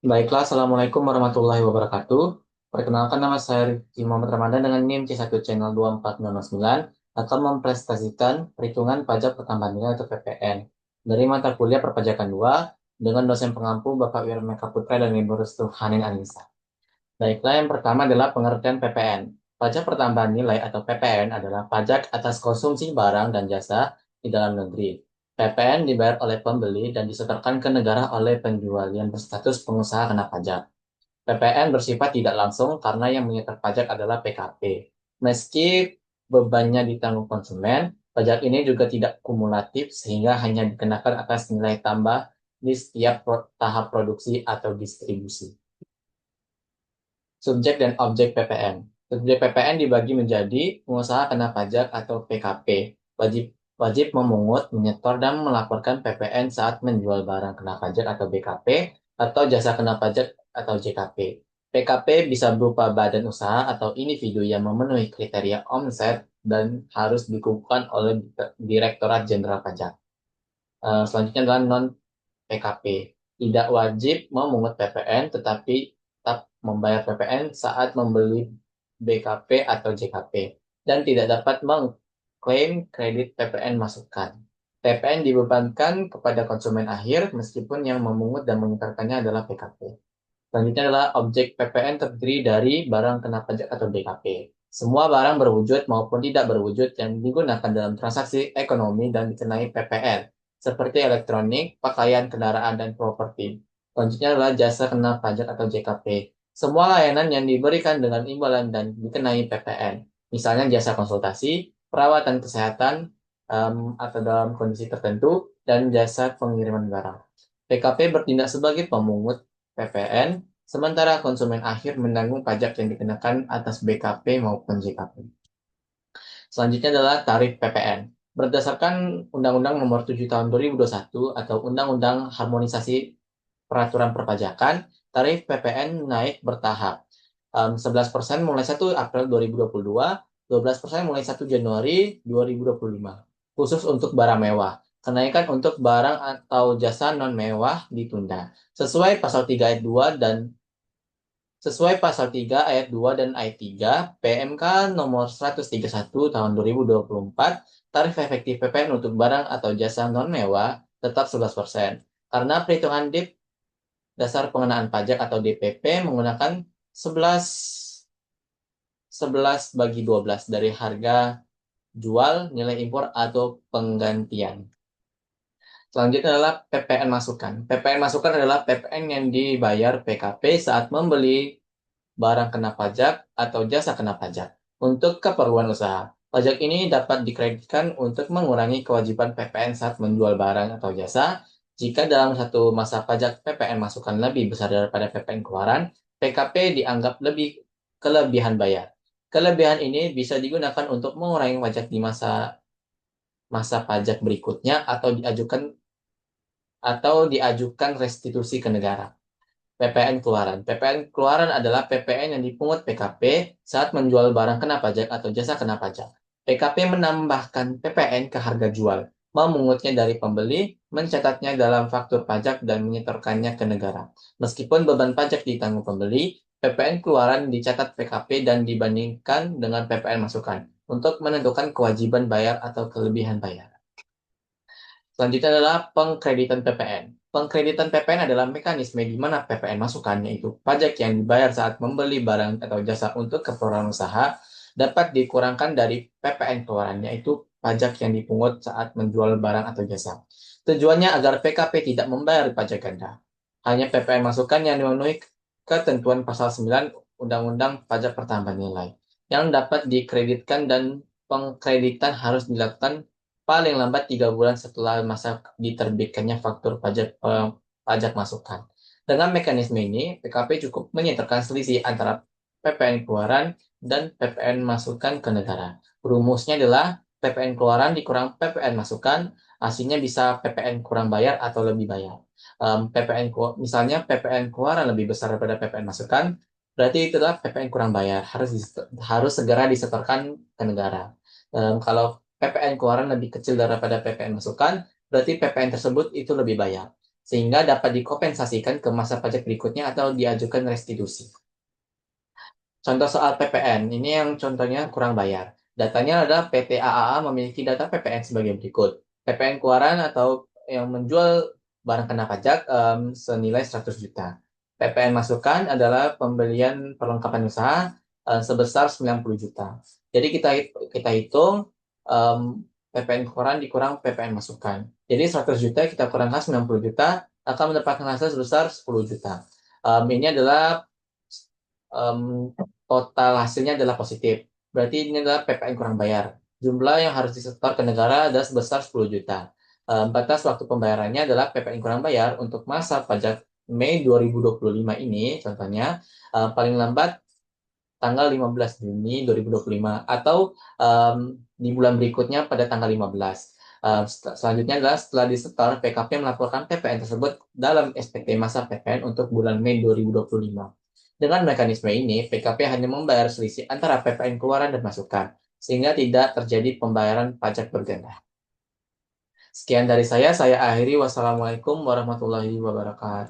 Baiklah, Assalamualaikum warahmatullahi wabarakatuh. Perkenalkan nama saya Rifki Muhammad Ramadan dengan NIM C1 Channel 24009 akan mempresentasikan perhitungan pajak pertambahan nilai atau PPN dari mata kuliah Perpajakan 2 dengan dosen pengampu Bapak Wirmeka Putra dan Ibu Restu Hanin Anissa. Baiklah, yang pertama adalah pengertian PPN. Pajak pertambahan nilai atau PPN adalah pajak atas konsumsi barang dan jasa di dalam negeri. PPN dibayar oleh pembeli dan disetorkan ke negara oleh penjual yang berstatus pengusaha kena pajak. PPN bersifat tidak langsung karena yang menyetor pajak adalah PKP. Meski bebannya ditanggung konsumen, pajak ini juga tidak kumulatif sehingga hanya dikenakan atas nilai tambah di setiap tahap produksi atau distribusi. Subjek dan objek PPN. Subjek PPN dibagi menjadi pengusaha kena pajak atau PKP. Wajib wajib memungut, menyetor, dan melaporkan PPN saat menjual barang kena pajak atau BKP atau jasa kena pajak atau JKP. PKP bisa berupa badan usaha atau individu yang memenuhi kriteria omset dan harus dikukuhkan oleh Direktorat Jenderal Pajak. Selanjutnya adalah non PKP. Tidak wajib memungut PPN, tetapi tetap membayar PPN saat membeli BKP atau JKP, dan tidak dapat mengklaim kredit PPN masukan. PPN dibebankan kepada konsumen akhir meskipun yang memungut dan menyetorkannya adalah PKP. Selanjutnya adalah objek PPN terdiri dari barang kena pajak atau BKP. Semua barang berwujud maupun tidak berwujud yang digunakan dalam transaksi ekonomi dan dikenai PPN, seperti elektronik, pakaian, kendaraan, dan properti. Selanjutnya adalah jasa kena pajak atau JKP. Semua layanan yang diberikan dengan imbalan dan dikenai PPN, misalnya jasa konsultasi, perawatan kesehatan, atau dalam kondisi tertentu, dan jasa pengiriman barang. PKP bertindak sebagai pemungut PPN, sementara konsumen akhir menanggung pajak yang dikenakan atas BKP maupun JKP. Selanjutnya adalah tarif PPN. Berdasarkan Undang-Undang Nomor 7 Tahun 2021 atau Undang-Undang Harmonisasi Peraturan Perpajakan, tarif PPN naik bertahap. 11% mulai 1 April 2022, 12% mulai 1 Januari 2025. Khusus untuk barang mewah. Kenaikan untuk barang atau jasa non mewah ditunda. Sesuai pasal 3 ayat 2 dan ayat 3 PMK nomor 131 tahun 2024, tarif efektif PPN untuk barang atau jasa non mewah tetap 11%. Karena perhitungan DIP dasar pengenaan pajak atau DPP menggunakan 11 11 bagi 12 dari harga jual, nilai impor atau penggantian. Selanjutnya adalah PPN masukan. PPN masukan adalah PPN yang dibayar PKP saat membeli barang kena pajak atau jasa kena pajak untuk keperluan usaha. Pajak ini dapat dikreditkan untuk mengurangi kewajiban PPN saat menjual barang atau jasa. Jika dalam satu masa pajak PPN masukan lebih besar daripada PPN keluaran, PKP dianggap lebih kelebihan bayar. Kelebihan ini bisa digunakan untuk mengurangi pajak di masa masa pajak berikutnya atau diajukan restitusi ke negara. PPN keluaran. PPN keluaran adalah PPN yang dipungut PKP saat menjual barang kena pajak atau jasa kena pajak. PKP menambahkan PPN ke harga jual, memungutnya dari pembeli, mencatatnya dalam faktur pajak, dan menyetorkannya ke negara. Meskipun beban pajak ditanggung pembeli, PPN keluaran dicatat PKP dan dibandingkan dengan PPN masukan untuk menentukan kewajiban bayar atau kelebihan bayar. Selanjutnya adalah pengkreditan PPN. Pengkreditan PPN adalah mekanisme di mana PPN masukan, yaitu pajak yang dibayar saat membeli barang atau jasa untuk keperluan usaha, dapat dikurangkan dari PPN keluaran, yaitu pajak yang dipungut saat menjual barang atau jasa. Tujuannya agar PKP tidak membayar pajak ganda. Hanya PPN masukan yang memenuhi ketentuan pasal 9 Undang-Undang Pajak Pertambahan Nilai, yang dapat dikreditkan, dan pengkreditan harus dilakukan paling lambat 3 bulan setelah masa diterbitkannya faktur pajak masukan. Dengan mekanisme ini, PKP cukup menyetorkan selisih antara PPN keluaran dan PPN masukan ke negara. Rumusnya adalah PPN keluaran dikurang PPN masukan, hasilnya bisa PPN kurang bayar atau lebih bayar. Misalnya PPN keluaran lebih besar daripada PPN masukan, berarti itu adalah PPN kurang bayar, harus segera disetorkan ke negara. Kalau PPN keluaran lebih kecil daripada PPN masukan, berarti PPN tersebut itu lebih bayar. sehingga dapat dikompensasikan ke masa pajak berikutnya atau diajukan restitusi. Contoh soal PPN, ini yang contohnya kurang bayar. Datanya adalah PT AAA memiliki data PPN sebagai berikut. PPN keluaran atau yang menjual barang kena pajak senilai 100 juta. PPN masukan adalah pembelian perlengkapan usaha sebesar 90 juta. Jadi kita hitung PPN keluaran dikurang PPN masukan. Jadi 100 juta kita kurangkan 90 juta akan mendapatkan hasil sebesar 10 juta. Ini adalah total hasilnya adalah positif. Berarti ini adalah PPN kurang bayar. Jumlah yang harus disetor ke negara adalah sebesar 10 juta. Batas waktu pembayarannya adalah PPN kurang bayar untuk masa pajak Mei 2025 ini, contohnya paling lambat tanggal 15 Juni 2025 atau di bulan berikutnya pada tanggal 15. Selanjutnya adalah setelah disetor, PKP melaporkan PPN tersebut dalam SPT masa PPN untuk bulan Mei 2025. Dengan mekanisme ini, PKP hanya membayar selisih antara PPN keluaran dan masukan, sehingga tidak terjadi pembayaran pajak berganda. Sekian dari saya akhiri. Wassalamualaikum warahmatullahi wabarakatuh.